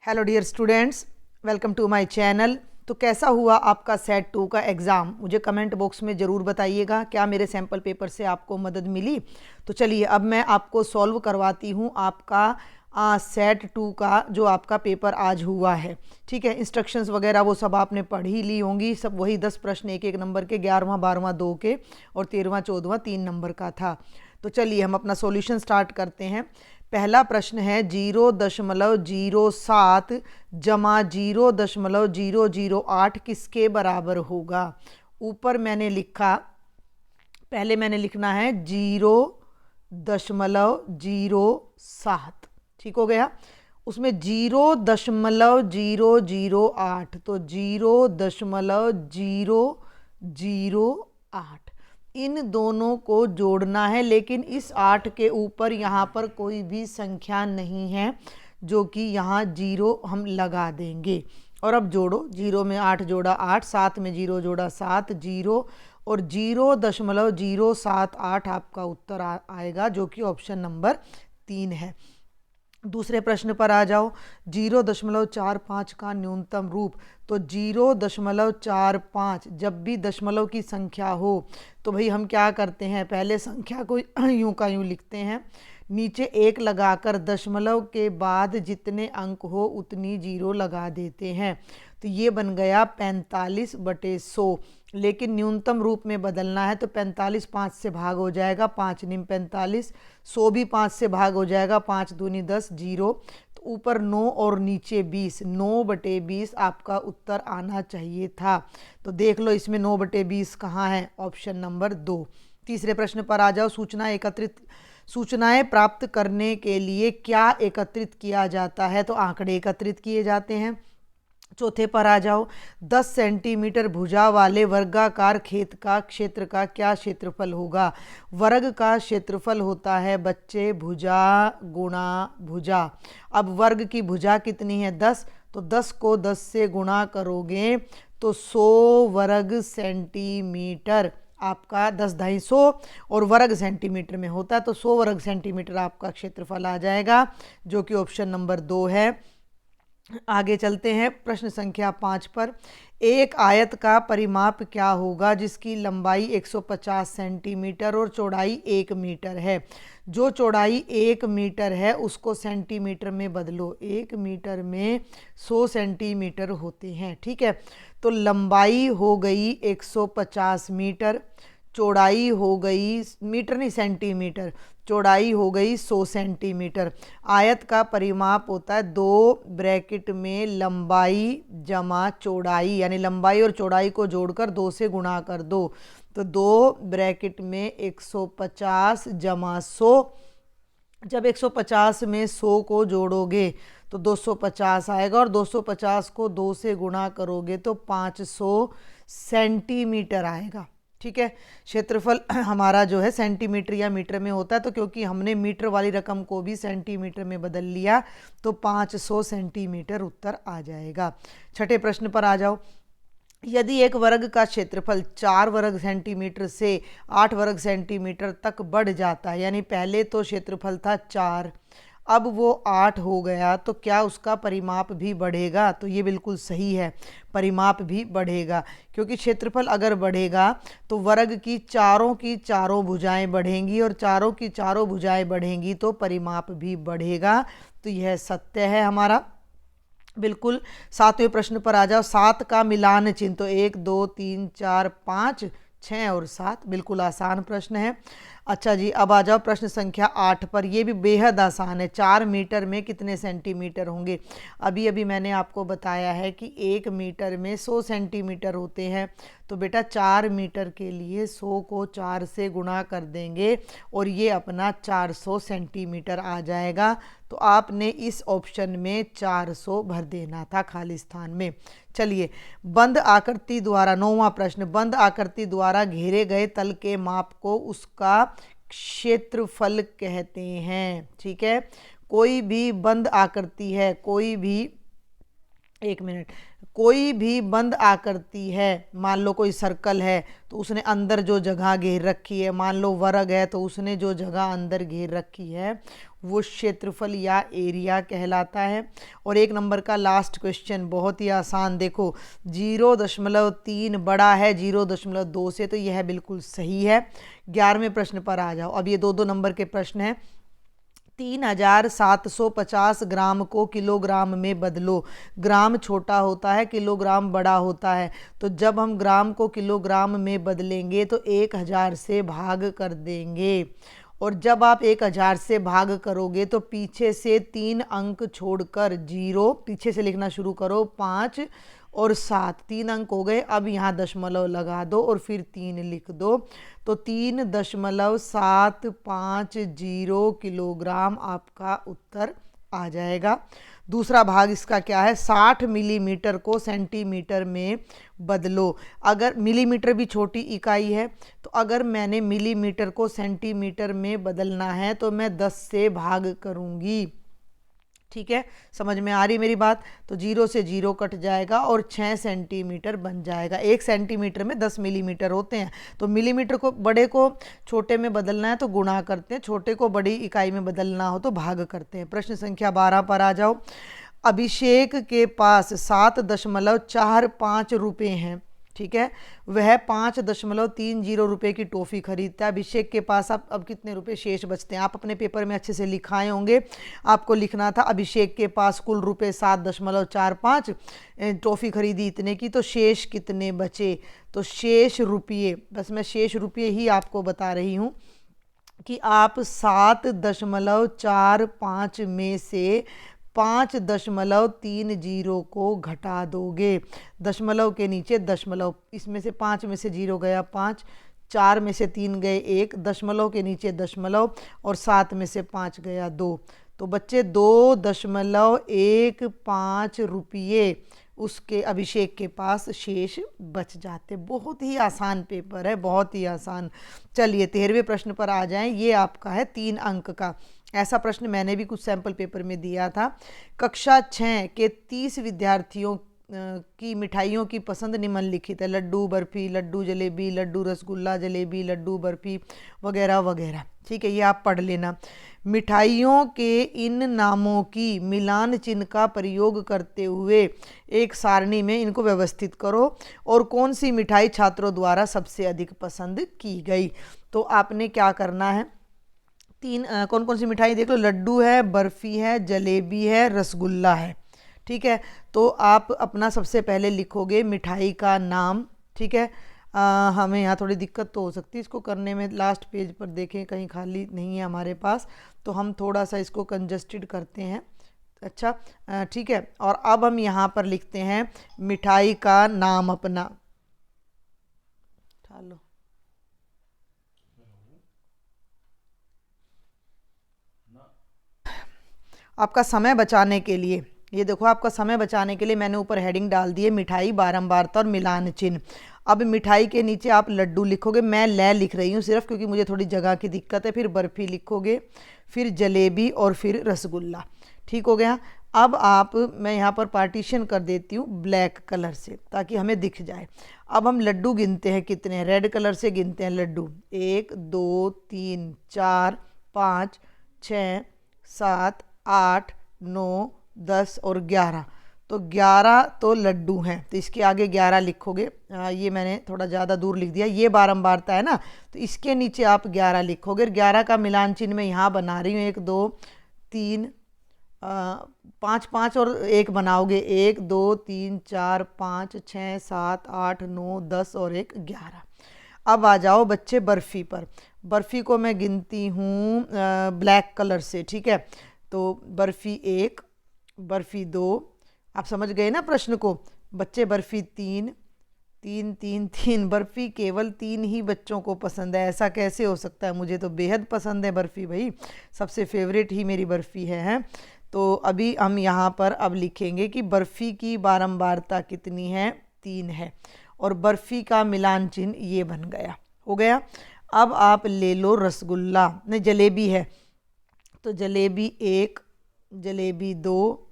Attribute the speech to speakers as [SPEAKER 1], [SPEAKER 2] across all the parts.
[SPEAKER 1] Hello dear students, welcome to my channel. तो कैसा हुआ आपका सेट 2 का एग्ज़ाम? मुझे कमेंट बॉक्स में ज़रूर बताइएगा। क्या मेरे सैम्पल पेपर से आपको मदद मिली? तो चलिए अब मैं आपको सॉल्व करवाती हूँ आपका सेट 2 का जो आपका पेपर आज हुआ है। ठीक है, इंस्ट्रक्शंस वगैरह वो सब आपने पढ़ ही ली होंगी। सब वही 10 प्रश्न एक एक नंबर के, 11वां 12वां 2 के और 13वां 14वां 3 नंबर का था। तो चलिए हम अपना सॉल्यूशन स्टार्ट करते हैं। पहला प्रश्न है 0.07 जमा 0.008 किसके बराबर होगा? ऊपर मैंने लिखा, पहले मैंने लिखना है 0.007। ठीक हो गया। उसमें 0.008, तो 0.008 इन दोनों को जोड़ना है। लेकिन इस 8 के ऊपर यहाँ पर कोई भी संख्या नहीं है, जो कि यहाँ 0 हम लगा देंगे। और अब जोड़ो, 0 में 8 जोड़ा 8, 7 में 0 जोड़ा 7, 0 और 0.078 आपका उत्तर आएगा, जो कि ऑप्शन नंबर 3 है। दूसरे प्रश्न पर आ जाओ। 0.45 का न्यूनतम रूप, तो 0.45 जब भी दशमलव की संख्या हो तो भाई हम क्या करते हैं, पहले संख्या को यूं का यूं लिखते हैं, नीचे 1 लगाकर दशमलव के बाद जितने अंक हो उतनी 0 लगा देते हैं। तो ये बन गया 45/100। लेकिन न्यूनतम रूप में बदलना है तो 45 5 से भाग हो जाएगा, 5 निम 45, 100 भी 5 से भाग हो जाएगा, 5 दूनी 10, 0। तो ऊपर 9 और नीचे 20, 9/20 आपका उत्तर आना चाहिए था। तो देख लो इसमें 9/20 कहाँ है? Option number 2। तीसरे प्रश्न पर आ जाओ। सूचनाएं प्राप्त करने के लिए क्या एकत्रित किया जाता है? तो आंकड़े एकत्रित किए जाते हैं। चौथे पर आ जाओ। 10 सेंटीमीटर भुजा वाले वर्गाकार खेत का क्षेत्र का क्या क्षेत्रफल होगा? वर्ग का क्षेत्रफल होता है बच्चे भुजा गुणा भुजा। अब वर्ग की भुजा कितनी है? 10, तो 10 को 10 से गुणा करोगे तो 100 वर्ग सेंटीमीटर आपका 10 250 और वर्ग सेंटीमीटर में होता है, तो 100 वर्ग सेंटीमीटर आपका क्षेत्रफल आ जाएगा, जो कि ऑप्शन नंबर 2 है। आगे चलते हैं प्रश्न संख्या 5 पर। एक आयत का परिमाप क्या होगा जिसकी लंबाई 150 सेंटीमीटर और चौड़ाई 1 मीटर है? जो चौड़ाई 1 मीटर है उसको सेंटीमीटर में बदलो। 1 मीटर में 100 सेंटीमीटर होते हैं। ठीक है, तो लंबाई हो गई 150 मीटर, चौड़ाई हो गई, मीटर नहीं सेंटीमीटर, चौड़ाई हो गई 100 सेंटीमीटर। आयत का परिमाप होता है 2 ब्रैकेट में लंबाई जमा चौड़ाई, यानी लंबाई और चौड़ाई को जोड़कर 2 से गुणा कर दो, तो 2 ब्रैकेट में 150 जमा 100। जब 150 में 100 को जोड़ोगे तो 250 आएगा और 250 को 2 से गुणा करोगे तो 500 सेंटीमीटर आएगा। ठीक है, क्षेत्रफल हमारा जो है सेंटीमीटर या मीटर में होता है, तो क्योंकि हमने मीटर वाली रकम को भी सेंटीमीटर में बदल लिया तो 500 सेंटीमीटर उत्तर आ जाएगा। छठे प्रश्न पर आ जाओ। यदि एक वर्ग का क्षेत्रफल 4 वर्ग सेंटीमीटर से 8 वर्ग सेंटीमीटर तक बढ़ जाता है, यानी पहले तो क्षेत्रफल था 4, अब वो 8 हो गया, तो क्या उसका परिमाप भी बढ़ेगा? तो ये बिल्कुल सही है, परिमाप भी बढ़ेगा, क्योंकि क्षेत्रफल अगर बढ़ेगा तो वर्ग की चारों भुजाएं बढ़ेंगी और चारों की चारों भुजाएं बढ़ेंगी तो परिमाप भी बढ़ेगा। तो यह सत्य है हमारा, बिल्कुल। 7वें प्रश्न पर आ जाओ। 7 का मिलान चिन्ह, तो 1 2 3 4 5 6 और 7, बिल्कुल आसान प्रश्न है। अच्छा जी, अब आ जाओ प्रश्न संख्या 8 पर। ये भी बेहद आसान है। 4 मीटर में कितने सेंटीमीटर होंगे? अभी अभी मैंने आपको बताया है कि 1 मीटर में 100 सेंटीमीटर होते हैं, तो बेटा 4 मीटर के लिए 100 को 4 से गुणा कर देंगे और ये अपना 400 सेंटीमीटर आ जाएगा। तो आपने इस ऑप्शन में 400 भर देना था खाली स्थान में। चलिए, बंद आकृति द्वारा, 9वां प्रश्न, बंद आकृति द्वारा घेरे गए तल के माप को उसका क्षेत्रफल कहते हैं। ठीक है, कोई भी बंद आकृति है, कोई भी, एक मिनट, कोई भी बंद आकृति है, मान लो कोई सर्कल है तो उसने अंदर जो जगह घेर रखी है, मान लो वर्ग है तो उसने जो जगह अंदर घेर रखी है वो क्षेत्रफल या एरिया कहलाता है। और 1 नंबर का लास्ट क्वेश्चन बहुत ही आसान, देखो 0.3 बड़ा है 0.2 से, तो यह बिल्कुल सही है। 11वें प्रश्न पर आ जाओ। अब ये 2-2 नंबर के प्रश्न हैं। 3750 ग्राम को किलोग्राम में बदलो। ग्राम छोटा होता है, किलोग्राम बड़ा होता है, तो जब हम ग्राम को किलोग्राम में बदलेंगे तो 1000 से भाग कर देंगे। और जब आप 1000 से भाग करोगे तो पीछे से 3 अंक छोड़कर 0, पीछे से लिखना शुरू करो, 5 और 7, 3 अंक हो गए। अब यहाँ दशमलव लगा दो और फिर 3 लिख दो, तो 3.750 किलोग्राम आपका उत्तर आ जाएगा। दूसरा भाग इसका क्या है, 60 मिलीमीटर को सेंटीमीटर में बदलो। अगर मिलीमीटर भी छोटी इकाई है, तो अगर मैंने मिलीमीटर को सेंटीमीटर में बदलना है तो मैं 10 से भाग करूंगी। ठीक है, समझ में आ रही मेरी बात? तो 0 से 0 कट जाएगा और 6 सेंटीमीटर बन जाएगा। 1 सेंटीमीटर में 10 मिलीमीटर होते हैं, तो मिलीमीटर को बड़े को छोटे में बदलना है तो गुणा करते हैं, छोटे को बड़ी इकाई में बदलना हो तो भाग करते हैं। प्रश्न संख्या 12 पर आ जाओ। अभिषेक के पास 7.45 रुपये हैं, ठीक है, वह 5.30 रुपये की टॉफ़ी खरीदता है। अभिषेक के पास अब कितने रुपए शेष बचते हैं? आप अपने पेपर में अच्छे से लिखाए होंगे। आपको लिखना था अभिषेक के पास कुल रुपए 7.45, टॉफ़ी खरीदी इतने की, तो शेष कितने बचे? तो शेष रुपये, बस मैं शेष रुपये ही आपको बता रही हूँ कि आप 7.45 में से 5.30 को घटा दोगे। दशमलव के नीचे दशमलव, इसमें से 5 में से 0 गया 5, 4 में से 3 गए 1, दशमलव के नीचे दशमलव, और 7 में से 5 गया 2, तो बच्चे 2.15 रुपये उसके अभिषेक के पास शेष बच जाते। बहुत ही आसान पेपर है, बहुत ही आसान। चलिए 13वें प्रश्न पर आ जाएं। ये आपका है 3 अंक का। ऐसा प्रश्न मैंने भी कुछ सैंपल पेपर में दिया था। कक्षा 6 के 30 विद्यार्थियों की मिठाइयों की पसंद निम्नलिखित है। लड्डू बर्फी, लड्डू जलेबी, लड्डू रसगुल्ला, जलेबी लड्डू बर्फी वगैरह वगैरह। ठीक है, ये आप पढ़ लेना। मिठाइयों के इन नामों की मिलान चिन्ह का प्रयोग करते हुए एक सारणी में इनको व्यवस्थित करो और कौन सी मिठाई छात्रों द्वारा सबसे अधिक पसंद की गई। तो आपने क्या करना है, कौन कौन सी मिठाई देख लो, लड्डू है, बर्फ़ी है, जलेबी है, रसगुल्ला है। ठीक है, तो आप अपना सबसे पहले लिखोगे मिठाई का नाम। ठीक है, हमें यहाँ थोड़ी दिक्कत तो हो सकती है इसको करने में। लास्ट पेज पर देखें, कहीं खाली नहीं है हमारे पास, तो हम थोड़ा सा इसको कंजस्टेड करते हैं। अच्छा, ठीक है, और अब हम यहाँ पर लिखते हैं मिठाई का नाम अपना। उठा लो। आपका समय बचाने के लिए, ये देखो, आपका समय बचाने के लिए मैंने ऊपर हेडिंग डाल दी है मिठाई, बारंबारता और मिलान चिन्ह। अब मिठाई के नीचे आप लड्डू लिखोगे, मैं ले लिख रही हूँ सिर्फ क्योंकि मुझे थोड़ी जगह की दिक्कत है। फिर बर्फ़ी लिखोगे, फिर जलेबी और फिर रसगुल्ला। ठीक हो गया। अब मैं यहाँ पर पार्टीशन कर देती हूँ ब्लैक कलर से ताकि हमें दिख जाए। अब हम लड्डू गिनते हैं कितने हैं, रेड कलर से गिनते हैं लड्डू। 1 2 3 4 5 6 7 8 9 10 और 11, तो 11 तो लड्डू हैं, तो इसके आगे 11 लिखोगे। ये मैंने थोड़ा ज़्यादा दूर लिख दिया, ये बारंबारता है ना, तो इसके नीचे आप 11 लिखोगे। 11 का मिलान चिन्ह मैं यहाँ बना रही हूँ, 1 2 3 5 5 और 1 बनाओगे, 1 2 3 4 5 6 7 8 9 10 और 1 11। अब आ जाओ बच्चे बर्फ़ी पर। बर्फ़ी को मैं गिनती हूँ ब्लैक कलर से। ठीक है, तो बर्फ़ी 1, बर्फ़ी 2, आप समझ गए ना प्रश्न को बच्चे। बर्फ़ी 3 3 3 3, बर्फ़ी केवल 3 ही बच्चों को पसंद है, ऐसा कैसे हो सकता है? मुझे तो बेहद पसंद है बर्फ़ी भाई, सबसे फेवरेट ही मेरी बर्फ़ी है। तो अभी हम यहाँ पर अब लिखेंगे कि बर्फ़ी की बारंबारता कितनी है, 3 है, और बर्फ़ी का मिलान चिन्ह ये बन गया, हो गया। अब आप ले लो रसगुल्ला, नहीं जलेबी है, तो जलेबी 1, जलेबी 2,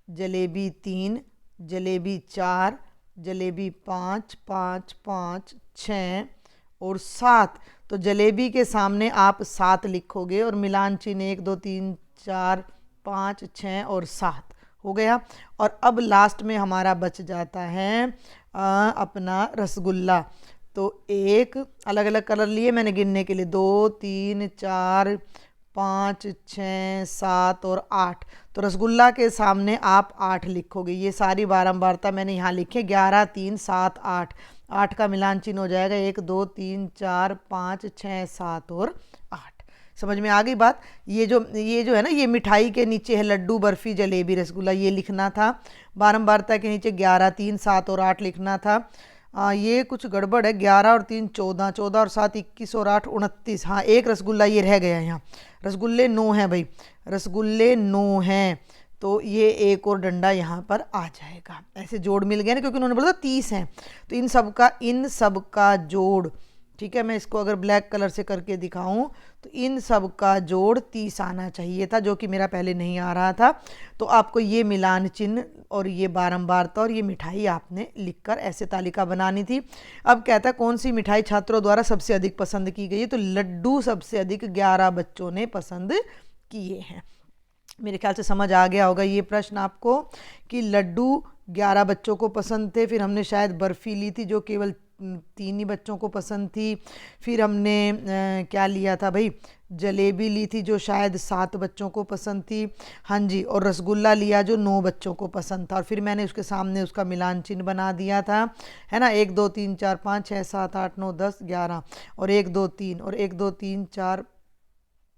[SPEAKER 1] जलेबी 3, जलेबी 4, जलेबी 5 5 5 6 और 7, तो जलेबी के सामने आप 7 लिखोगे और मिलान चिन्ह 1 2 3 4, 5, 6 और 7 हो गया। और अब लास्ट में हमारा बच जाता है अपना रसगुल्ला। तो एक अलग अलग कलर लिए मैंने गिनने के लिए, 2, 3, 4, 5, 6, 7 और 8। तो रसगुल्ला के सामने आप 8 लिखोगे। ये सारी बारंबारता मैंने यहाँ लिखी है, 11, 3, 7, 8। 8 का मिलान चिन्ह हो जाएगा 1, 2, 3, 4, 5, 6, 7 और 8। समझ में आ गई बात। ये जो है ना, ये मिठाई के नीचे है लड्डू, बर्फी, जलेबी, रसगुल्ला, ये लिखना था। बारंबारता के नीचे 11, 3, 7 और 8 लिखना था। ये कुछ गड़बड़ है, 11 और 3 14, 14 और 7 21 और 8 29। हाँ, एक रसगुल्ला ये रह गया यहाँ। रसगुल्ले 9 हैं भाई, रसगुल्ले 9 हैं। तो ये एक और डंडा यहाँ पर आ जाएगा। ऐसे जोड़ मिल गया ना, क्योंकि उन्होंने बोला 30 हैं। तो इन सब का जोड़, ठीक है, मैं इसको अगर ब्लैक कलर से करके दिखाऊं तो इन सब का जोड़ 30 आना चाहिए था, जो कि मेरा पहले नहीं आ रहा था। तो आपको ये मिलान चिन्ह और ये बारंबारता और ये मिठाई आपने लिखकर ऐसे तालिका बनानी थी। अब कहता है कौन सी मिठाई छात्रों द्वारा सबसे अधिक पसंद की गई है। तो लड्डू सबसे अधिक 11 बच्चों ने पसंद किए हैं। मेरे ख्याल से समझ आ गया होगा ये प्रश्न आपको कि लड्डू 11 बच्चों को पसंद थे। फिर हमने शायद बर्फ़ी ली थी जो केवल 3 ही बच्चों को पसंद थी। फिर हमने क्या लिया था भाई, जलेबी ली थी जो शायद 7 बच्चों को पसंद थी। हाँ जी, और रसगुल्ला लिया जो 9 बच्चों को पसंद था। और फिर मैंने उसके सामने उसका मिलान चिन्ह बना दिया था, है ना। 1, 2, 3, 4, 5, 6, 7, 8, 9, 10, 11 और 1, 2, 3 और 1, 2, 3, 4,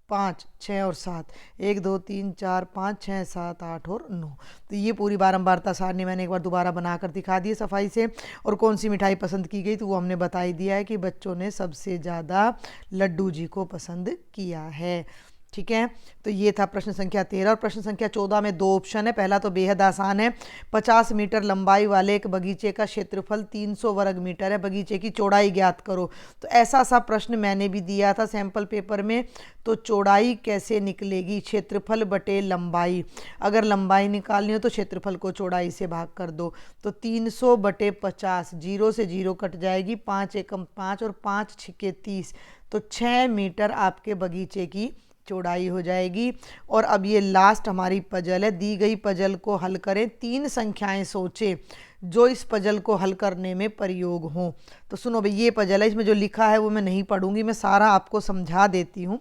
[SPEAKER 1] 5, 6 और 7, 1, 2, 3, 4, 5, 6, 7, 8 और 9। तो ये पूरी बारंबारता सारणी मैंने एक बार दोबारा बनाकर दिखा दी है सफाई से। और कौन सी मिठाई पसंद की गई तो वो हमने बता ही दिया है कि बच्चों ने सबसे ज़्यादा लड्डू जी को पसंद किया है। ठीक है, तो ये था प्रश्न संख्या 13। और प्रश्न संख्या 14 में 2 ऑप्शन है। पहला तो बेहद आसान है, 50 मीटर लंबाई वाले एक बगीचे का क्षेत्रफल 300 वर्ग मीटर है, बगीचे की चौड़ाई ज्ञात करो। तो ऐसा सा प्रश्न मैंने भी दिया था सैंपल पेपर में। तो चौड़ाई कैसे निकलेगी, क्षेत्रफल बटे लंबाई। अगर लंबाई निकालनी हो तो क्षेत्रफल को चौड़ाई से भाग कर दो। तो 300 बटे 50, 0 से 0 कट जाएगी, 5 एकम 5 और 5 छिके 30। तो 6 मीटर आपके बगीचे की चौड़ाई हो जाएगी। और अब ये लास्ट हमारी पजल है। दी गई पजल को हल करें, 3 संख्याएं सोचें जो इस पजल को हल करने में प्रयोग हों। तो सुनो भाई, ये पजल है, इसमें जो लिखा है वो मैं नहीं पढ़ूंगी, मैं सारा आपको समझा देती हूँ।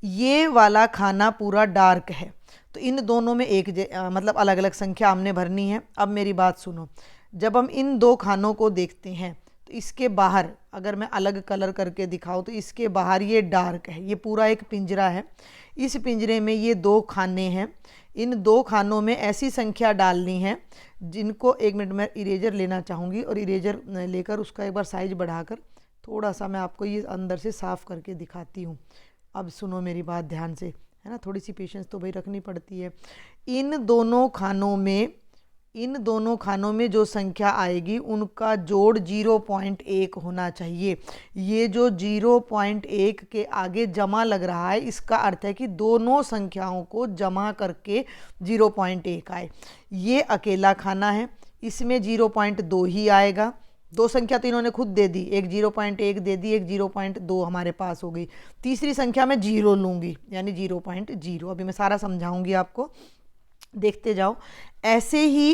[SPEAKER 1] ये वाला खाना पूरा डार्क है, तो इन दोनों में मतलब अलग अलग संख्या हमने भरनी है। अब मेरी बात सुनो, जब हम इन 2 खानों को देखते हैं तो इसके बाहर अगर मैं अलग कलर करके दिखाऊं तो इसके बाहर ये डार्क है, ये पूरा एक पिंजरा है। इस पिंजरे में ये 2 खाने हैं। इन 2 खानों में ऐसी संख्या डालनी है जिनको, 1 मिनट में इरेजर लेना चाहूँगी और इरेजर लेकर उसका एक बार साइज बढ़ाकर थोड़ा सा मैं आपको ये अंदर से साफ़ करके दिखाती हूँ। अब सुनो मेरी बात ध्यान से, है ना, थोड़ी सी पेशेंस तो भाई रखनी पड़ती है। इन दोनों खानों में जो संख्या आएगी उनका जोड़ 0.1 होना चाहिए। ये जो 0.1 के आगे जमा लग रहा है, इसका अर्थ है कि दोनों संख्याओं को जमा करके 0.1 आए। ये अकेला खाना है, इसमें 0.2 ही आएगा। 2 संख्या तो इन्होंने खुद दे दी, एक 0.1 दे दी, एक 0.2 हमारे पास हो गई। तीसरी संख्या मैं 0 लूँगी, यानी 0.0। अभी मैं सारा समझाऊंगी आपको, देखते जाओ। ऐसे ही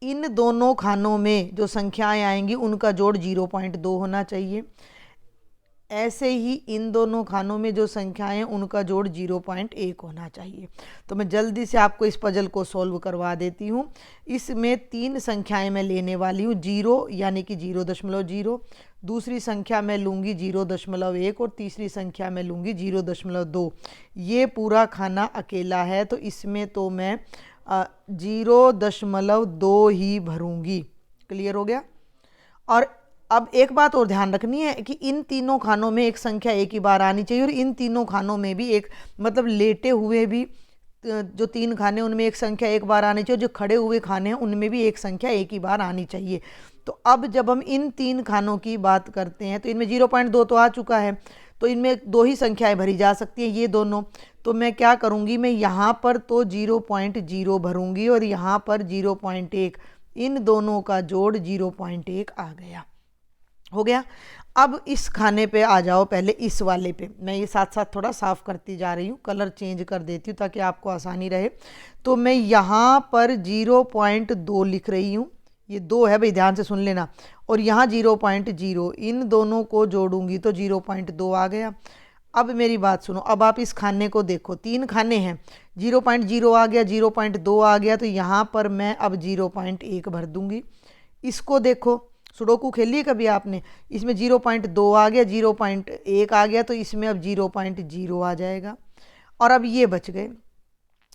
[SPEAKER 1] इन दोनों खानों में जो संख्याएं आएंगी उनका जोड़ 0.2 होना चाहिए। ऐसे ही इन दोनों खानों में जो संख्याएं उनका जोड़ 0.1 होना चाहिए। तो मैं जल्दी से आपको इस पजल को सॉल्व करवा देती हूँ। इसमें 3 संख्याएं मैं लेने वाली हूँ, 0 यानी कि 0.0, दूसरी संख्या मैं लूँगी 0.1 और तीसरी संख्या मैं लूँगी 0.2। ये पूरा खाना अकेला है तो इसमें तो मैं 0.2 ही भरूँगी। क्लियर हो गया। और अब एक बात और ध्यान रखनी है कि इन तीनों खानों में एक संख्या एक ही बार आनी चाहिए, और इन तीनों खानों में भी एक, मतलब लेटे हुए भी जो 3 खाने उनमें एक संख्या एक बार आनी चाहिए, जो खड़े हुए खाने हैं उनमें भी एक संख्या एक ही बार आनी चाहिए। तो अब जब हम इन 3 खानों की बात करते हैं तो इनमें 0.2 तो आ चुका है, तो इनमें 2 ही संख्याएं भरी जा सकती हैं, ये दोनों। तो मैं क्या करूँगी, मैं यहाँ पर तो 0.0 भरूँगी और यहाँ पर 0.1, इन दोनों का जोड़ 0.1 आ गया, हो गया। अब इस खाने पे आ जाओ, पहले इस वाले पे। मैं ये साथ साथ थोड़ा साफ़ करती जा रही हूँ, कलर चेंज कर देती हूँ ताकि आपको आसानी रहे। तो मैं यहाँ पर 0.2 लिख रही हूँ, ये 2 है भाई, ध्यान से सुन लेना, और यहाँ 0.0, इन दोनों को जोड़ूंगी तो 0.2 आ गया। अब मेरी बात सुनो, अब आप इस खाने को देखो, 3 खाने हैं, 0.0 आ गया, 0.2 आ गया, तो यहाँ पर मैं अब 0.1 भर दूंगी। इसको देखो, सुडोकू खेली कभी आपने, इसमें 0.2 आ गया, 0.1 आ गया, तो इसमें अब 0.0 आ जाएगा। और अब ये बच गए।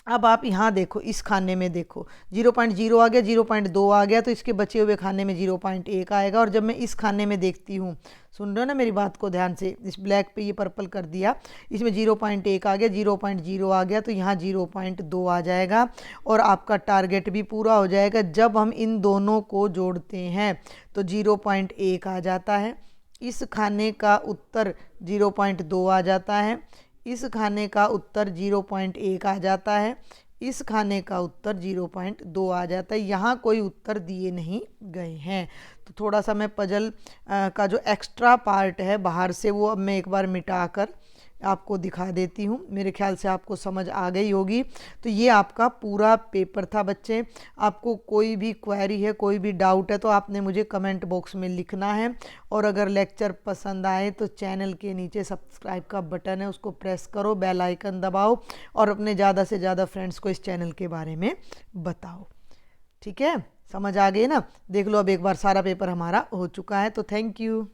[SPEAKER 1] अब आप यहाँ देखो, इस खाने में देखो, 0.0 आ गया, 0.2 आ गया, तो इसके बचे हुए खाने में 0.1 आएगा। और जब मैं इस खाने में देखती हूँ, सुन रहे हो ना मेरी बात को ध्यान से, इस ब्लैक पे ये पर्पल कर दिया, इसमें 0.1 आ गया, 0.0 आ गया, तो यहाँ 0.2 आ जाएगा और आपका टारगेट भी पूरा हो जाएगा। जब हम इन दोनों को जोड़ते हैं तो 0.1 आ जाता है, इस खाने का उत्तर 0.2 आ जाता है, इस खाने का उत्तर 0.1 आ जाता है, इस खाने का उत्तर 0.2 आ जाता है। यहाँ कोई उत्तर दिए नहीं गए हैं। तो थोड़ा सा मैं पजल का जो एक्स्ट्रा पार्ट है बाहर से, वो अब मैं एक बार मिटा कर आपको दिखा देती हूँ। मेरे ख्याल से आपको समझ आ गई होगी। तो ये आपका पूरा पेपर था बच्चे। आपको कोई भी क्वेरी है, कोई भी डाउट है, तो आपने मुझे कमेंट बॉक्स में लिखना है। और अगर लेक्चर पसंद आए तो चैनल के नीचे सब्सक्राइब का बटन है, उसको प्रेस करो, बेल आइकन दबाओ और अपने ज़्यादा से ज़्यादा फ्रेंड्स को इस चैनल के बारे में बताओ। ठीक है, समझ आ गई ना? देख लो, अब एक बार सारा पेपर हमारा हो चुका है। तो थैंक यू।